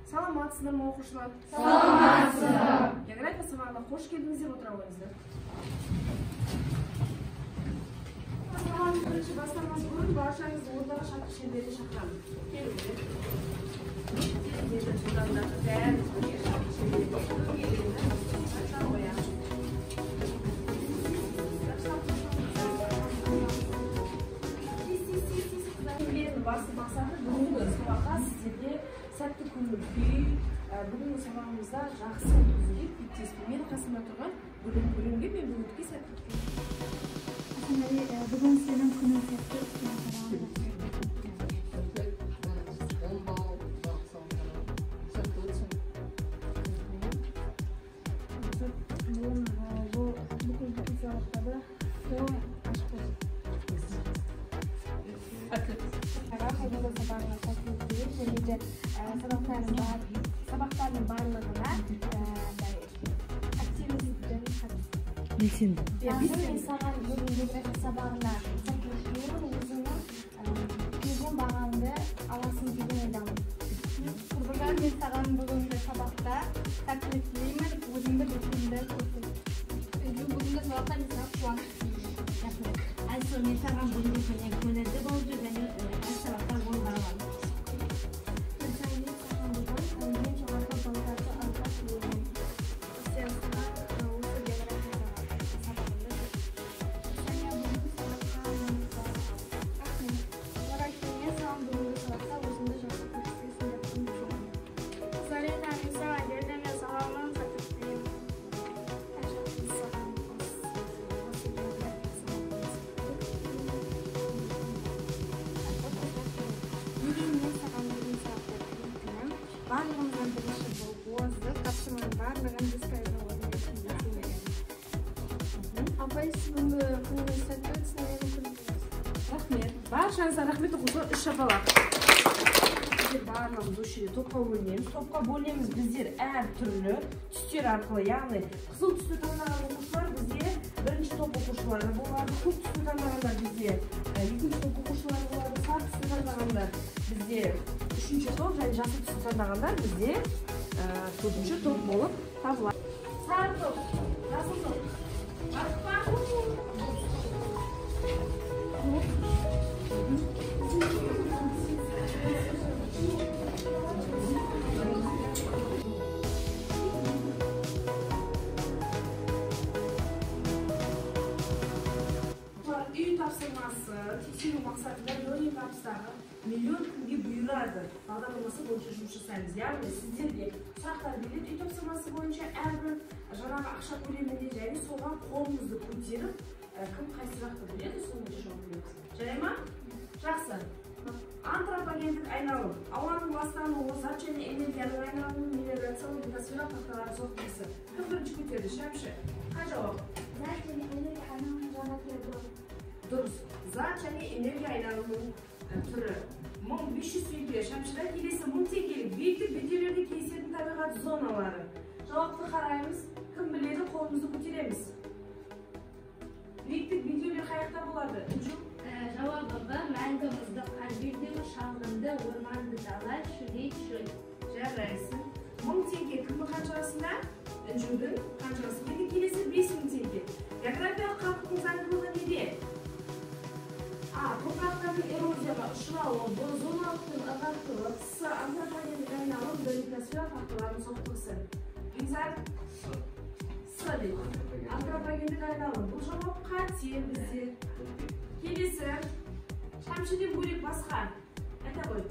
Саламатсыздарбы окуучулар? Саламатсыздар. География сабагына кош келдиңиздер, отура коюңуздар. Сабагын биринчи бастамасы болуп, баршаңызды ордага шаркы шендерге чакырам. Келиңиздер. Басты мақсаты бүгінгі сабаққа сіздерге сәтті көңіл күй, бүгінгі сабағымызда жақсы өткізуге тілектеспін. Менің қасымда тұрған бүгінге мен бүгінге сәтті өткіземін. Бүгін сенің күнің сәтті өткен сабақтардың барлығына активистіктен белсенді. Мен саған бүгінгі сабағына сәттілік тілеймін, өзіңнің келген бағаңды аласың деген ойдамын. Құрбыжан, мен саған бүгінгі сабақта сәттілік тілеймін, өзіңді белсенді көрсет. Бүгінгі сабақта мен саған қуаныш тілеймін. Айсо, мен саған бүгінгі күні көңілді болып жүр және сабақта болып аламын. Барлығымыздан бірінші болып оздық, тапсырманың барлығын дискайда орындайтын десең. Апай, бүгінгі күніңіз сәтті өтсін, мені күлдіңіз. Рахмет. Баршаңызға рахмет оқушылар, үш шапалақ. Біздер барлығымыз осы жерде топқа бөлінеміз. Топқа бөлінеміз біздер әр түрлі түстер арқылы, яғни қызыл түсті таңдаған оқушылар бізде бірінші топ оқушылары болады, көк түсті таңдағандар бізде екінші топ оқушылары болады, сары түсті таңдағандар бізде үшінші топ және жасыл түсті таңдағандар бізде төртінші топ болып табылады. Сары топ, жасыл топ. Бақытпа. Үй тапсырмасы, тексеру мақсатында бөлім табыстағы миллион күнге бұйырады. Бағдарламасы бойынша жұмыс жасаймыз. Яғни сіздерге сұрақтар береді. Үй тапсырмасы бойынша әрбір жаңағы ақша көлемінде және соған қолымызды көтеріп, кім қайсы жақты біледі, соны жауап береміз. Жарай ма? Жақсы. Антропогендік айналым. Ауаның ластануы, зат және энергияның айналымы, мелиорациялық литосфера факторлары соқтығысы. Кім бірінші көтерді? Шәмші. Қай жауап? Зат және энергия айналымын жаңа Дұрыс. Зат және энергия айналымының түрі. 1500 теңге. Шәмшіда келесі 1000 теңгелік биіктік бедерлерде кездесетін табиғат зоналары. Жауапты қараймыз. Кім біледі, қолымызды көтереміз. Биіктік бедерлер қаяқта болады? Жауабы мәңгі мұздық, қарбердегі шалғынды, орманды дала, шөлей шөл. Жарайсың. 1000 теңге кімнің қаншасында? Үнжудің қаншасы. Енді келесі 5000 теңге. Географиялық қалыптың заңдылығы неде? Топырақтардың эрозияға ұшырауы, зоналықтың ағартылығы, С. Антропогендік айналым, литосфера факторларының соқтығысы. Гүлзар? С дейді. Антропогендік айналым. Бұл жауап қате бізде. Келесі. Шәмшіден бөлек басқа. Айта қой.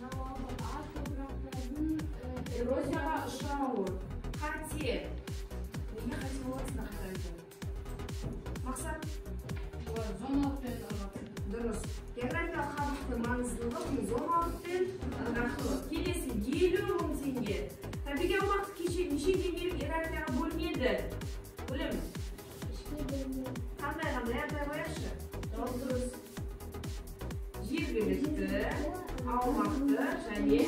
Жауабы А. Топырақтардың Эрозияға ұшырауы. Қате. Неге қате боласында қатайды? Мақсат? Зоналықпен Дұрыс. Географиялық қабықтың маңыздылығы зоналықпен ырғақтылық. Келесі 50.000 теңге. Табиғи аумақтық кешен неше деңгейлік иерархияға бөлінеді? Білем. Қандай атай қояшы? Жауап дұрыс. Жергілікті, аумақты және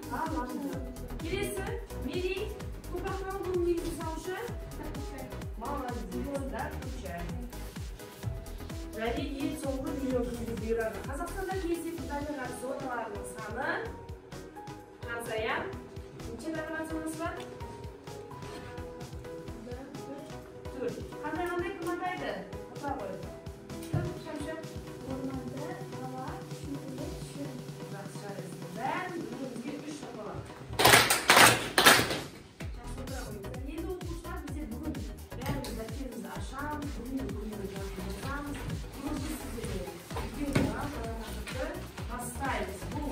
ғаламды. Келесі, Мери, топырақтың негізін салушы? Молодец, да, включаем. бұйырады. Қазақстанда кездесетін табиғат зоналарының саны қаншая? Неше табиғат зонасы бар? 4. Қандай кім атайды? Ата ғой. Шамшы? Орманда, дала, шөлдер, шөл. Жақсы жарайсың. Бәрін бүгінге 3 тапалады. Жақсы отыра қойыңыздар. Енді оқушылар біздер бүгін бәріміз дәптерімізді ашамыз, бүгінгі жазамыз. Бүгін біз сіздерге бастаймыз. Бұл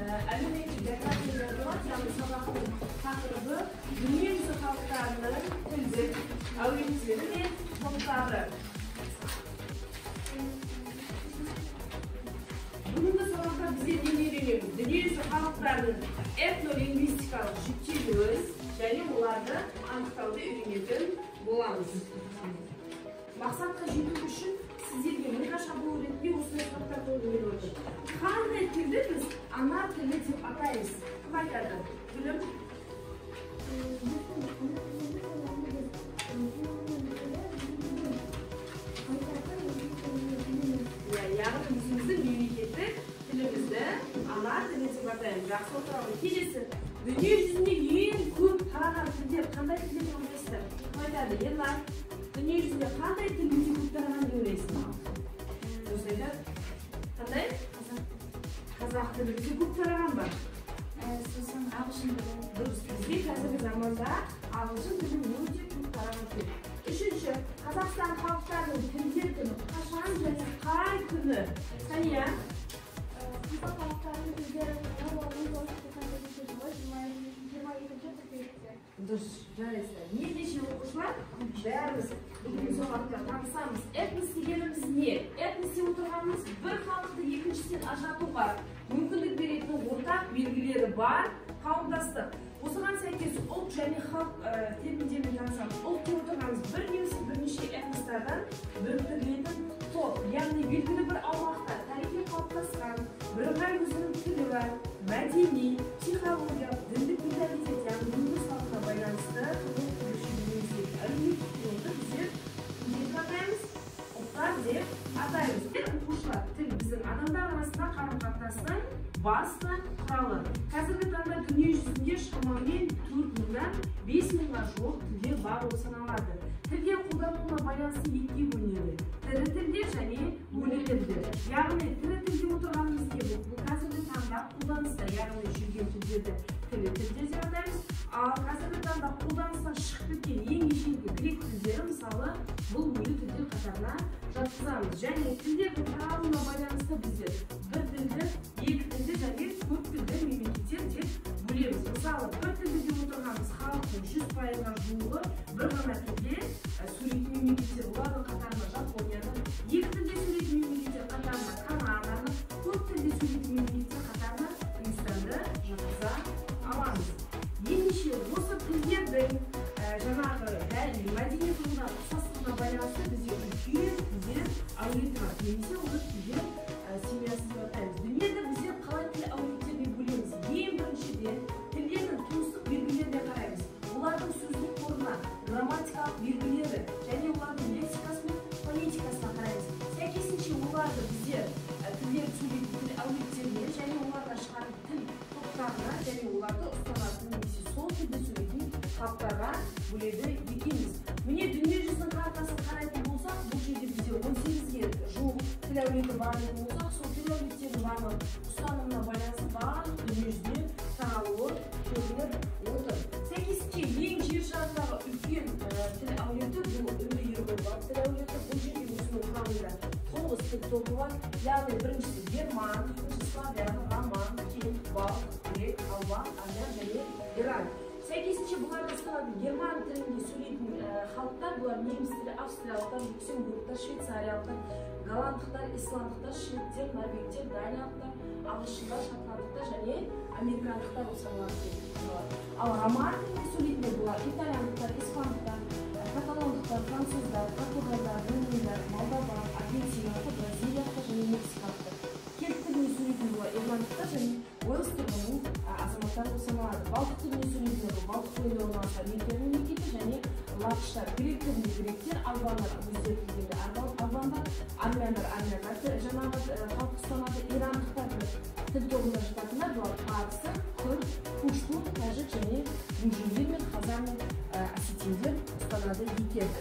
әлеуметтік география болады, яғни сабақтың тақырыбы дүниежүзі халықтарының тілдік әлеуметтері мен топтары. Бүгінгі сабақта бізде не үйренеміз? Дүниежүзі халықтарының этнолингвистикалық жіктелуін және оларды анықтауды үйренетін боламыз. Мақсатқа жету үшін сіздерге миға шабуыл ретінде осындай сұрақтар қойғым келіп отыр. Қандай тілді біз ана тілі деп атаймыз? Кім айтады? Гүлім? Яғни өзіміздің мемлекеттік тілімізді ана тілі деп атаймыз. Жақсы отырамыз. Келесі, дүние жүзінде ең көп тараған тілдер қандай тілдер деп ойлайсыздар? Кім айтады? Ерлан, дүние жүзінде қандай тіл өте көп тараған деп ойлайсың? Осылайда, қандай? Қазақ тілі өте көп тараған ба? Сосын ағылшын тілі. Дұрыс, бізге қазіргі заманда ағылшын тілі өте көп тараған тіл. Үшінші, Қазақстан халықтарының тілдер күні қашан және қай күні? Сания? Қазақ халықтарының тілдері Дұрыс, жарайсыздар. Ендеше оқушылар, бәріміз бүгінгі сабақта танысамыз. Этнос дегеніміз не? Этнос деп отырғанымыз бір халықты екіншіден ажыратуға мүмкіндік беретін ортақ белгілері бар қауымдастық. Осыған сәйкес ұлт және халық терминдерімен танысамыз. Ұлт деп отырғанымыз бір немесе бірнеше этностардан біріктірілетін топ, яғни белгілі бір аумақта тарихи қалыптасқан, бірыңғай өзінің тілі бар, мәдени, психологиялық, діндік менталитет, яғни өмір салтына байланысты әлеуметтік жолды біздер деп атаймыз, ұлттар деп атаймыз. Оқушылар, тіл біздің адамдар арасында қарым-қатынастың басты құралы. Қазіргі таңда дүние жүзінде шамамен 4 мыңнан 5 мыңға жуық тілдер бар болып саналады. Тілдер қолдануына байланысты екіге бөлінеді. Тірі тілдер және өлі тілдер. Яғни тірі тілде отырғанымыз не бұл? Қазіргі таңда қолданыста, яғни жүрген тілдерді тірі тілдер деп атаймыз. Ал қазіргі таңда қолданыстан шығып кеткен ең ежелгі грек тілдері, мысалы, бұл өлі тілдер қатарына жатқызамыз. Және тілдердің таралуына байланысты біздер бір тілді, екі тілді және көп тілді мемлекеттер деп бөлеміз. Мысалы, бір тілді деп отырғанымыз халықтың 100%-ға жуығы бір ғана тілде сөйлейтін мемлекеттер, олардың қатарына Жапонияны, екі тілде сөйлейтін мемлекеттер қатарына Канаданы, көп тілде сөйлейтін мемлекеттер қатарына Үндістанды жатқыза аламыз. Ендеше осы тілдердің жаңағы мәдени тұрғыдан ұқсастығына байланысты бізде үлкен тілдер әулеті бар. Немесе оны тілдер семьясы деп атаймыз. Дүниеде біздер қалай тіл әулеттеріне бөлеміз? Ең біріншіден тілдердің туыстық белгілеріне қараймыз. Олардың сөздік қорына, грамматикалық белгілері және олардың лексикасы мен фонетикасына қараймыз. Сәйкесінше оларды біздер тілдерді сөйлейтін тіл әулеттеріне және оларға шығатын тіл топтарына және оларды ұстанатын немесе сол тілді сөйлейтін халықтарға бөледі екенбіз. Міне дүние жүзінің картасын қарайтын болсақ, бұл жерде бізде 18-ге жуық тіл әулеті бар дейтін болсақ, сол тіл әулеттерінің барлық ұстанымына байланысты барлық дүние жүзіне таралуы көрініп отыр. Сәйкесінше ең жер шарындағы үлкен тіл әулеті бұл үндіеуропалық тіл әулеті. Бұл жерде өзінің құрамында 9 тіл тобы бар. Яғни біріншісі герман, екіншісі славян, роман, кельт, балық, грек, албан, армян және иран. Сәйкесінше бұларды санайтын герман тілінде сөйлейтін халықтар, бұлар немістер, австриялықтар, люксембургтар, швейцариялықтар, голландықтар, исландықтар, шведтер, норвегтер, даниялықтар, ағылшындар, шотландықтар және американдықтар саналады. Ал роман тілінде сөйлейтіндер бұлар итальяндықтар, испандықтар, каталондықтар, француздар, португалдар, румындар, молдаван, аргентиналықтар, бразилиялықтар және мексикалықтар. Кельт тілінде сөйлейтін бұлар ирландықтар және уэльс түрінің азаматтары болып саналады. Балтық тілінде сөйлейтіндер Балтық көлінде орналасқан Литва мемлекеті және латыштар грек тілінде гректер, албандар өздері тілдерде албандар, армяндар жаңағы халық ұстанады ирандықтарды тіл тобына жататындар бұлар парсы, күрд, пуштун, тәжік және грузиндер мен қазақ мен осетиндер ұстанады екенді.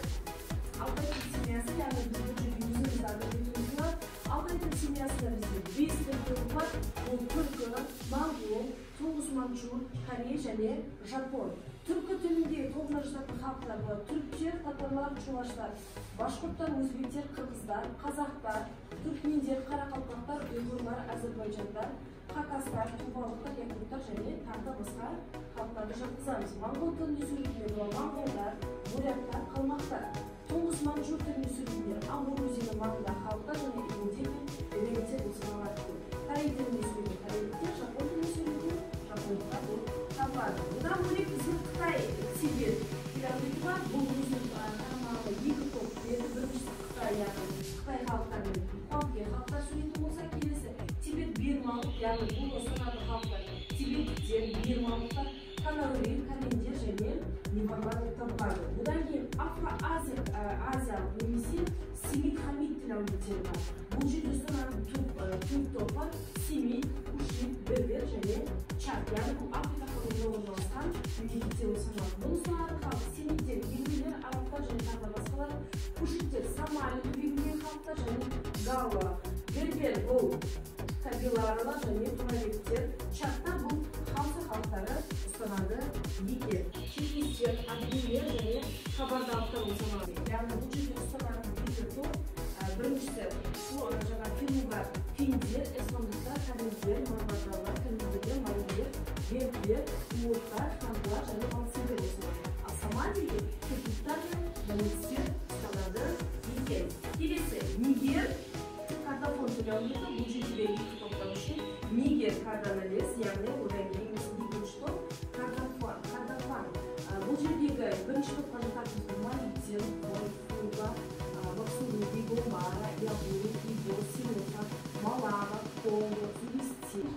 Алтай тіл семьясы, яғни бізде өзімізді атап бар. Алтай тіл семьясында бізде 5 тіл тобы бар. Ол түркі, моңғол, тоғыз манчжур, корей және жапон. Түркі тілінде тобына жататын халықтар бар. Түріктер, татарлар, чуваштар, башқұрттар, өзбектер, қырғыздар, қазақтар, түркмендер, қарақалпақтар, ұйғырлар, әзербайжандар, хакастар, тувалықтар, якуттар және тағы басқа халықтарды жатқызамыз. Моңғол тілінде сөйлейтіндер моңғолдар, буряттар, қалмақтар. Тоғыз манчжур тілінде сөйлейтіндер Амур өзені маңындағы халықтар және индер мен эвенеттер болып саналады. Корей тілінде сөйлейтін корейліктер, жапон тілінде сөйлейтін жапондықтар болып табылады. Бұдан бөлек біздің Қытай Сибир пирамида бар. Бұл өзінің тармағы екі топ. Біріншісі Қытай, яғни Қытай халықтары мен Хуанге халықтар сөйлейтін болса, келесі Тибет бирмалық, яғни бұл санаты халықтар тибеттіктер, бирмалықтар, канарурин, календер және неварлар деп табылады. Бұдан кейін Афро-Азиялық немесе семит-хамит тіл әулеттері бар. Бұл жерде ұстанатын төрт топ бар: семит, кушит, бербер және чад. Яғни бұл Африка құрлығында орналасқан мемлекеттер саналады. Бұл ұстанатын халық семиттер, берберлер, арабтар және тағы басқалар. Кушиттер Сомали түбегіндегі халықтар және галла. Бербер бұл кабиларлар және туралеттер. Чадта бұл хамса халықтары ұстанады екен. Чекистер, адбилер және хабардалықтар саналады. Яғни бұл жерде ұстанатын екі топ. Біріншісі жаңа финуға финдер, эстондықтар, корейдер, марвардалар, кандидерлер, малилер, венгрлер, уордтар, ханглар және балсилер саналады. Ал Сомалиге киргизтар мен донецтер ұстанады екен. Келесі Нигер картофон тілі әулеті. Бұл жерде екі топтан үшін Нигер карданелес, яғни одан кейін екінші топ картофан. Бұл жердегі бірінші топқа жататын малиттер, фуга, Максули, Бигомара, Ябури, Иго, Синука, Малава, Конго, Филистин.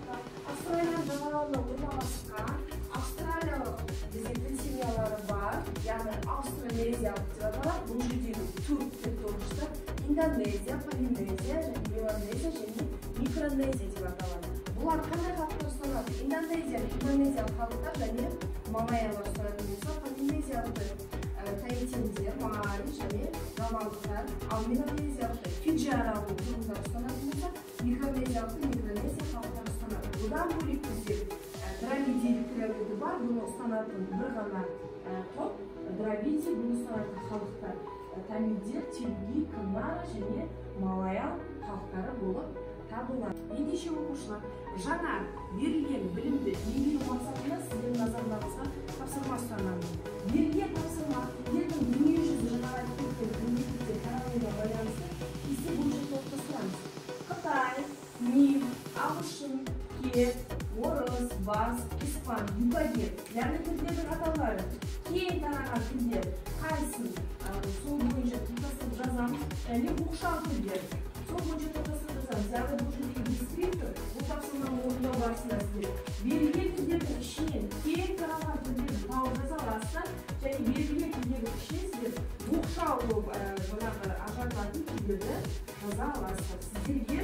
Австралияның жағалауында орналасқан австралиялық тіл семьялары бар, яғни Австронезиялық деп аталады. Бұл жердегі түрк тіл тобы Индонезия, Полинезия, Меланезия және Микронезия деп аталады. Бұлар қандай халықтар ұстанады? Индонезиялық халықтар және малайялар ұстанатын болса, Полинезиялық таитиндер, маори және гавандықтар, ал меланезиялық Фиджи аралының тұрғындар ұстанатын болса, Микронезиялық Микронезия халықтар ұстанады. Бұдан бөлек бізде дравидийлік тіл әулеті бар. Бұны ұстанатын бір ғана топ дравиди, бұны ұстанатын халықтар тамилдер, тилги, канара және малая халықтары болып табылады. Ендеше оқушылар, жаңа берілген білімді меңгеру мақсатында сіздердің назарларыңызға тапсырма ұсынамын. Берілген тапсырма тілдердің дүниежүзі жаңа айтылған мемлекеттер тарауына байланысты кесте бойынша топтастырамыз. Қытай, ним, ағылшын, кет, орыс, баск, испан, югослав, яғни тілдердің атаулары. Кең тараған тілдер қайсын сол бойынша топтастырып жазамыз, және оқшау тілдер. Сол бойынша топтастырып жазамыз. Яғни бұл жердегі дескриптор бұл тапсырманы орындау барысында сіздер берілген тілдердің ішінен кең тараған тілдерді тауып жаза аласыздар, және берілген тілдердің ішінен сіздер оқшау болып ажыратылатын тілдерді жаза аласыздар. Сіздерге